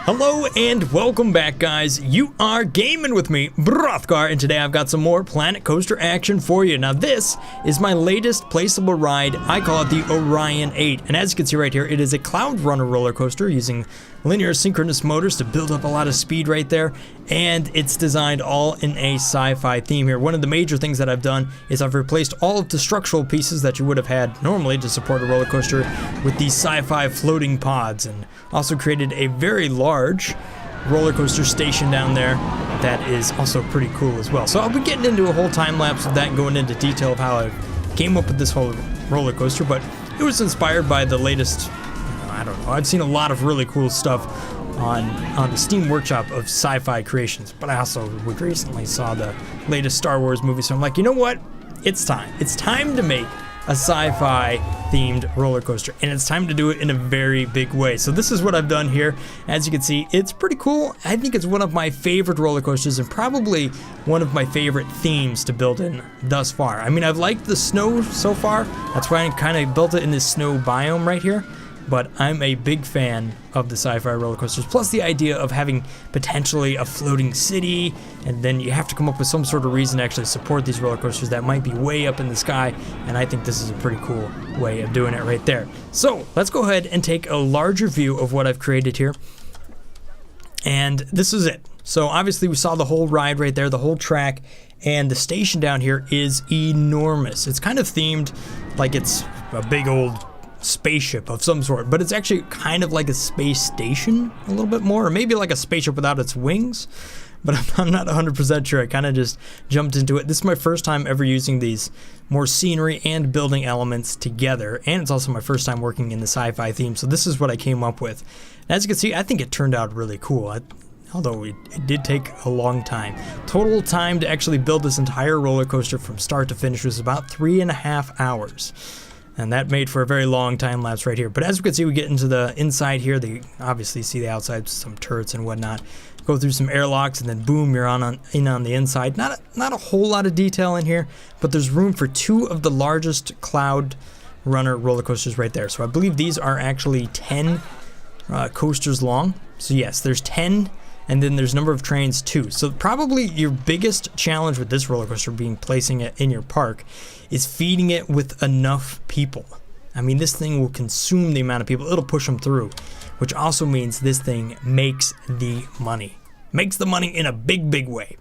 Hello and welcome back, guys. You are gaming with me, Brothgar, and today I've got some more Planet Coaster action for you. Now this is my latest placeable ride. I call it the Orion 8, and as you can see right here, it is a cloud runner roller coaster using linear synchronous motors to build up a lot of speed right there, and it's designed all in a sci-fi theme here. One of the major things that I've done is I've replaced all of the structural pieces that you would have had normally to support a roller coaster with these sci-fi floating pods, and also created a very large roller coaster station down there that is also pretty cool as well. So I'll be getting into a whole time lapse of that and going into detail of how I came up with this whole roller coaster, but it was inspired by the latest, I don't know, I've seen a lot of really cool stuff on the Steam Workshop of sci-fi creations, but I also recently saw the latest Star Wars movie, so I'm like, you know what? It's time. It's time to make a sci-fi themed roller coaster, and it's time to do it in a very big way. So this is what I've done here. As you can see, it's pretty cool. I think it's one of my favorite roller coasters and probably one of my favorite themes to build in thus far. I mean, I've liked the snow so far. That's why I kind of built it in this snow biome right here. But I'm a big fan of the sci-fi roller coasters, plus the idea of having potentially a floating city, and then you have to come up with some sort of reason to actually support these roller coasters that might be way up in the sky, and I think this is a pretty cool way of doing it right there. So let's go ahead and take a larger view of what I've created here, and this is it. So obviously we saw the whole ride right there, the whole track, and the station down here is enormous. It's kind of themed like it's a big old spaceship of some sort, but it's actually kind of like a space station a little bit more, or maybe like a spaceship without its wings, but I'm not 100% sure. I kind of just jumped into it. This is my first time ever using these more scenery and building elements together, and it's also my first time working in the sci-fi theme, so this is what I came up with. And as you can see, I think it turned out really cool, although it did take a long time. Total time to actually build this entire roller coaster from start to finish was about 3.5 hours. And that made for a very long time lapse right here. But as we can see, we get into the inside here. They obviously see the outside, some turrets and whatnot. Go through some airlocks, and then boom, you're in on the inside. Not a whole lot of detail in here, but there's room for 2 of the largest cloud runner roller coasters right there. So I believe these are actually 10 coasters long. So yes, there's 10. And then there's number of trains too. So probably your biggest challenge with this roller coaster being placing it in your park is feeding it with enough people. I mean, this thing will consume the amount of people. It'll push them through, which also means this thing makes the money. Makes the money in a big, big way.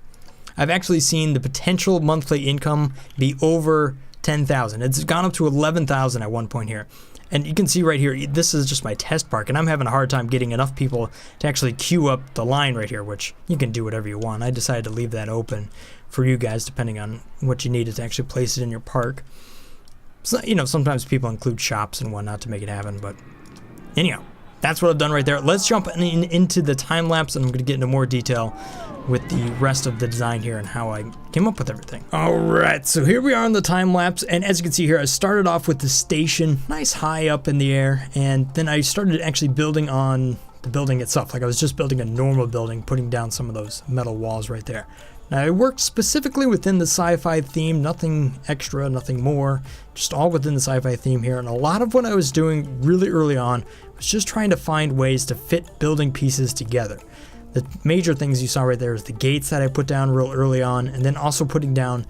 I've actually seen the potential monthly income be over 10,000. It's gone up to 11,000 at one point here. And you can see right here, this is just my test park, and I'm having a hard time getting enough people to actually queue up the line right here, which you can do whatever you want. I decided to leave that open for you guys, depending on what you needed to actually place it in your park. So, you know, sometimes people include shops and whatnot to make it happen, but anyhow, that's what I've done right there. Let's jump into the time lapse, and I'm going to get into more detail with the rest of the design here and how I came up with everything. Alright, so here we are on the time lapse, and as you can see here, I started off with the station nice high up in the air, and then I started actually building on the building itself. Like I was just building a normal building, putting down some of those metal walls right there. Now I worked specifically within the sci-fi theme, nothing extra, nothing more, just all within the sci-fi theme here, and a lot of what I was doing really early on was just trying to find ways to fit building pieces together. The major things you saw right there is the gates that I put down real early on, and then also putting down,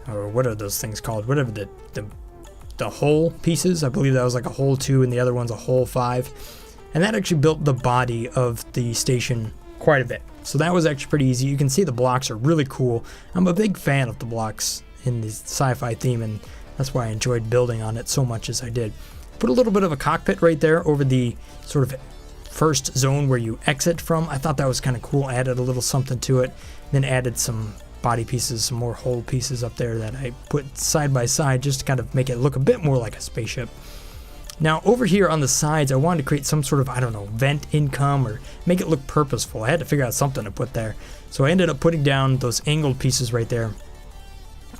or what are those things called? Whatever the hole pieces. I believe that was like a hole 2 and the other one's a hole 5. And that actually built the body of the station quite a bit. So that was actually pretty easy. You can see the blocks are really cool. I'm a big fan of the blocks in the sci-fi theme, and that's why I enjoyed building on it so much as I did. Put a little bit of a cockpit right there over the sort of first zone where you exit from. I thought that was kind of cool. Added a little something to it, then added some body pieces, some more hull pieces up there that I put side by side just to kind of make it look a bit more like a spaceship. Now over here on the sides, I wanted to create some sort of, I don't know, vent income or make it look purposeful. I had to figure out something to put there. So I ended up putting down those angled pieces right there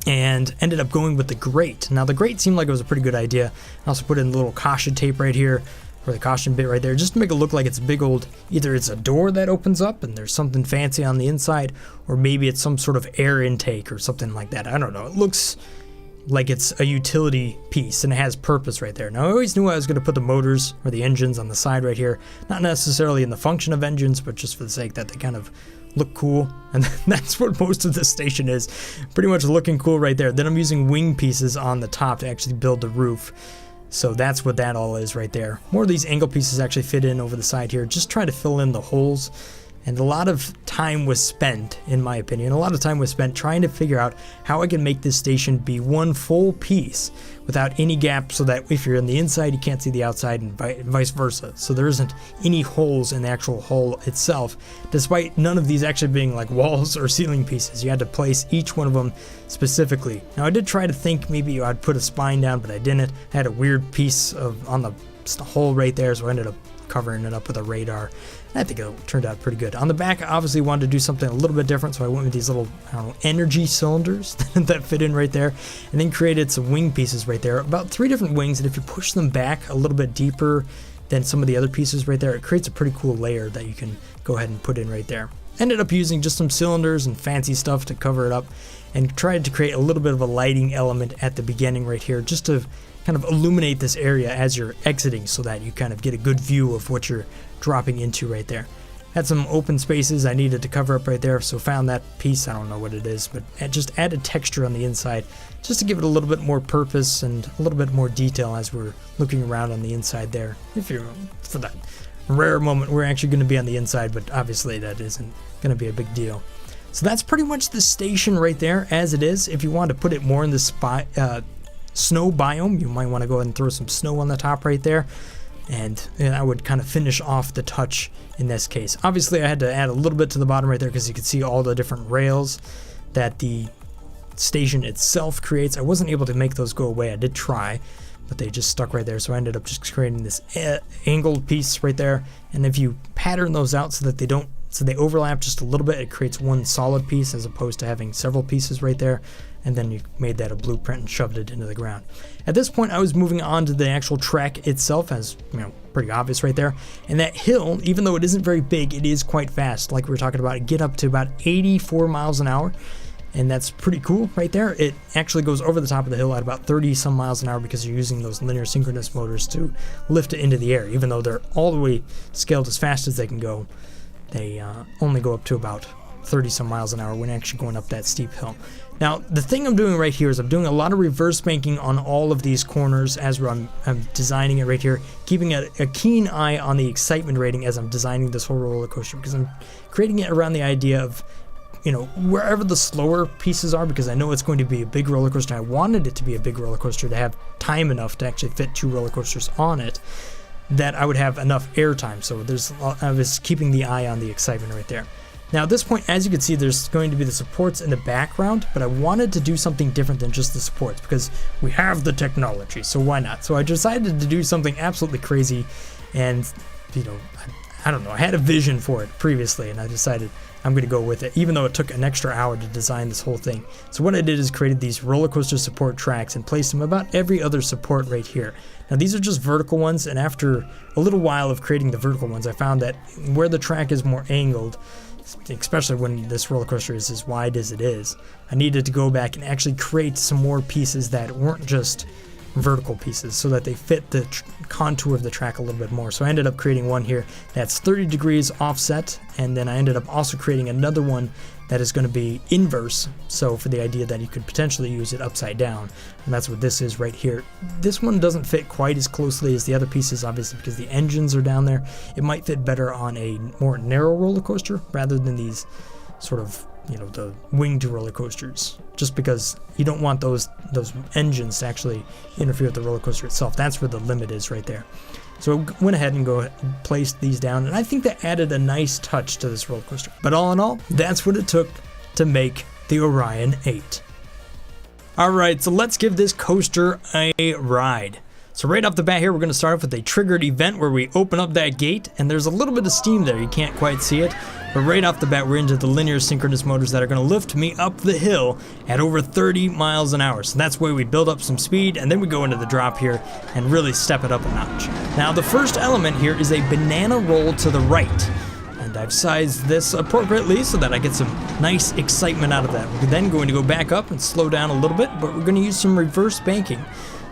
and ended up going with the grate. Now the grate seemed like it was a pretty good idea. I also put in a little caution tape right here, or the caution bit right there, just to make it look like it's a big old, either it's a door that opens up and there's something fancy on the inside, or maybe it's some sort of air intake or something like that. I don't know. It looks like it's a utility piece and it has purpose right there. Now I always knew I was going to put the motors or the engines on the side right here, not necessarily in the function of engines, but just for the sake that they kind of look cool, and that's what most of this station is, pretty much looking cool right there. Then I'm using wing pieces on the top to actually build the roof, so that's what that all is right there. More of these angle pieces actually fit in over the side here, just try to fill in the holes. And a lot of time was spent, in my opinion, trying to figure out how I can make this station be one full piece without any gap, so that if you're on the inside, you can't see the outside, and vice versa. So there isn't any holes in the actual hull itself, despite none of these actually being like walls or ceiling pieces. You had to place each one of them specifically. Now I did try to think maybe I'd put a spine down, but I didn't. I had a weird piece on the hole right there, so I ended up covering it up with a radar. I think it turned out pretty good. On the back, I obviously wanted to do something a little bit different, so I went with these little, I don't know, energy cylinders that fit in right there, and then created some wing pieces right there. About 3 different wings, and if you push them back a little bit deeper than some of the other pieces right there, it creates a pretty cool layer that you can go ahead and put in right there. Ended up using just some cylinders and fancy stuff to cover it up, and tried to create a little bit of a lighting element at the beginning right here, just to kind of illuminate this area as you're exiting, so that you kind of get a good view of what you're dropping into right there. Had some open spaces I needed to cover up right there, so found that piece, I don't know what it is, but just added texture on the inside just to give it a little bit more purpose and a little bit more detail as we're looking around on the inside there. If you're, for that rare moment, we're actually going to be on the inside, but obviously that isn't going to be a big deal. So that's pretty much the station right there as it is. If you want to put it more in the snow biome, you might want to go ahead and throw some snow on the top right there. And I would kind of finish off the touch in this case. Obviously, I had to add a little bit to the bottom right there because you could see all the different rails that the station itself creates. I wasn't able to make those go away. I did try, but they just stuck right there. So I ended up just creating this angled piece right there. And if you pattern those out so that they overlap just a little bit, it creates one solid piece as opposed to having several pieces right there. And then you made that a blueprint and shoved it into the ground. At this point, I was moving on to the actual track itself, as you know, pretty obvious right there. And that hill, even though it isn't very big, it is quite fast. Like we were talking about, it get up to about 84 miles an hour, and that's pretty cool right there. It actually goes over the top of the hill at about 30 some miles an hour because you're using those linear synchronous motors to lift it into the air. Even though they're all the way scaled as fast as they can go, they only go up to about 30 some miles an hour when actually going up that steep hill. Now, the thing I'm doing right here is I'm doing a lot of reverse banking on all of these corners as I'm designing it right here, keeping a keen eye on the excitement rating as I'm designing this whole roller coaster, because I'm creating it around the idea of, you know, wherever the slower pieces are, because I know it's going to be a big roller coaster. I wanted it to be a big roller coaster to have time enough to actually fit 2 roller coasters on it, that I would have enough air time. So I was keeping the eye on the excitement right there. Now at this point, as you can see, there's going to be the supports in the background, but I wanted to do something different than just the supports because we have the technology, so why not? So I decided to do something absolutely crazy, and you know, I don't know, I had a vision for it previously, and I decided I'm going to go with it, even though it took an extra hour to design this whole thing. So what I did is created these roller coaster support tracks and placed them about every other support right here. Now these are just vertical ones, and after a little while of creating the vertical ones, I found that where the track is more angled, especially when this roller coaster is as wide as it is, I needed to go back and actually create some more pieces that weren't just vertical pieces, so that they fit the contour of the track a little bit more. So I ended up creating one here that's 30 degrees offset, and then I ended up also creating another one that is going to be inverse, so for the idea that you could potentially use it upside down, and that's what this is right here. This one doesn't fit quite as closely as the other pieces, obviously, because the engines are down there. It might fit better on a more narrow roller coaster rather than these sort of, you know, the winged roller coasters, just because you don't want those engines to actually interfere with the roller coaster itself. That's where the limit is right there. So I went ahead and placed these down, and I think that added a nice touch to this roller coaster. But all in all, that's what it took to make the Orion 8. Alright, so let's give this coaster a ride. So right off the bat here, we're going to start off with a triggered event where we open up that gate, and there's a little bit of steam there. You can't quite see it, but right off the bat, we're into the linear synchronous motors that are going to lift me up the hill at over 30 miles an hour. So that's where we build up some speed, and then we go into the drop here and really step it up a notch. Now, the first element here is a banana roll to the right. And I've sized this appropriately so that I get some nice excitement out of that. We're then going to go back up and slow down a little bit, but we're going to use some reverse banking.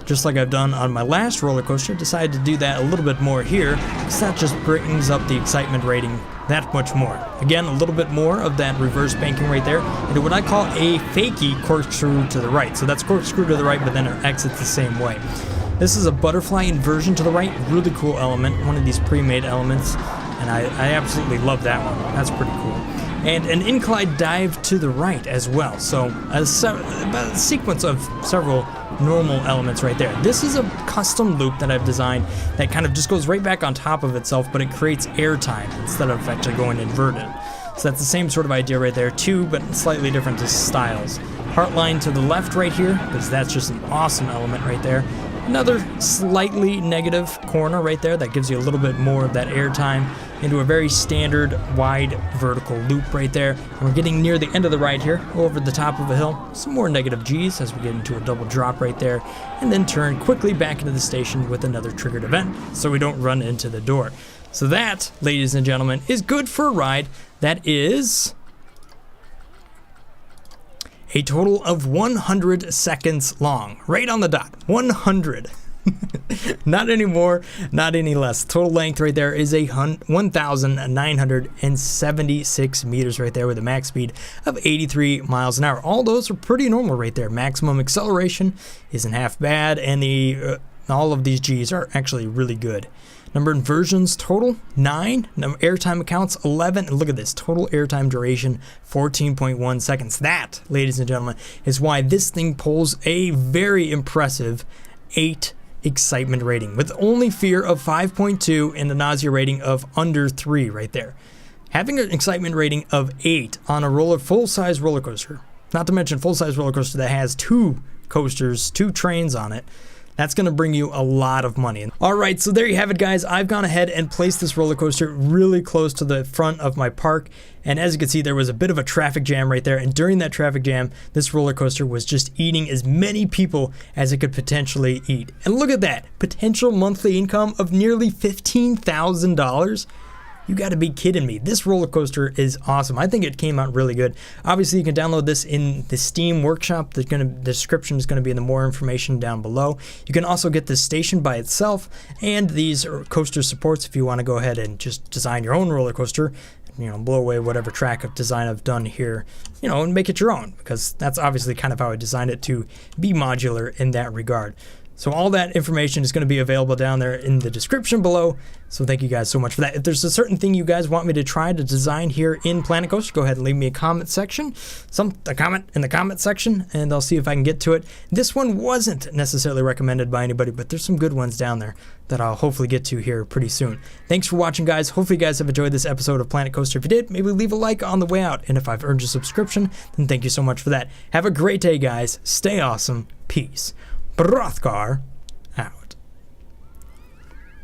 Just like I've done on my last roller coaster, decided to do that a little bit more here, because that just brings up the excitement rating that much more. Again, a little bit more of that reverse banking right there, and what I call a fakey corkscrew to the right. So that's corkscrew to the right, but then it exits the same way. This is a butterfly inversion to the right, really cool element, one of these pre-made elements, and I absolutely love that one. That's pretty cool. And an incline dive to the right as well. So a sequence of several normal elements right there. This is a custom loop that I've designed that kind of just goes right back on top of itself, but it creates airtime instead of actually going inverted. So that's the same sort of idea right there too, but slightly different styles. Heartline to the left right here, because that's just an awesome element right there. Another slightly negative corner right there that gives you a little bit more of that airtime into a very standard wide vertical loop right there. And we're getting near the end of the ride here, over the top of a hill. Some more negative G's as we get into a double drop right there, and then turn quickly back into the station with another triggered event so we don't run into the door. So that, ladies and gentlemen, is good for a ride that is a total of 100 seconds long, right on the dot, 100. Not any more, not any less. Total length right there is 1,976 meters right there with a max speed of 83 miles an hour. All those are pretty normal right there. Maximum acceleration isn't half bad, and all of these G's are actually really good. Number of inversions total, 9. Airtime accounts, 11. And look at this, total airtime duration, 14.1 seconds. That, ladies and gentlemen, is why this thing pulls a very impressive 8 excitement rating, with only fear of 5.2 and a nausea rating of under 3 right there. Having an excitement rating of 8 on a full-size roller coaster, not to mention full-size roller coaster that has 2 coasters, 2 trains on it, that's going to bring you a lot of money. All right, so there you have it, guys. I've gone ahead and placed this roller coaster really close to the front of my park. And as you can see, there was a bit of a traffic jam right there. And during that traffic jam, this roller coaster was just eating as many people as it could potentially eat. And look at that, potential monthly income of nearly $15,000. You got to be kidding me. This roller coaster is awesome. I think it came out really good. Obviously, you can download this in the Steam workshop. The description is going to be in the more information down below. You can also get this station by itself and these coaster supports if you want to go ahead and just design your own roller coaster. You know, blow away whatever track of design I've done here, you know, and make it your own, because that's obviously kind of how I designed it to be modular in that regard. So all that information is going to be available down there in the description below. So thank you guys so much for that. If there's a certain thing you guys want me to try to design here in Planet Coaster, go ahead and leave me a comment section, a comment in the comment section, and I'll see if I can get to it. This one wasn't necessarily recommended by anybody, but there's some good ones down there that I'll hopefully get to here pretty soon. Thanks for watching, guys. Hopefully you guys have enjoyed this episode of Planet Coaster. If you did, maybe leave a like on the way out. And if I've earned your subscription, then thank you so much for that. Have a great day, guys. Stay awesome. Peace. Brothgar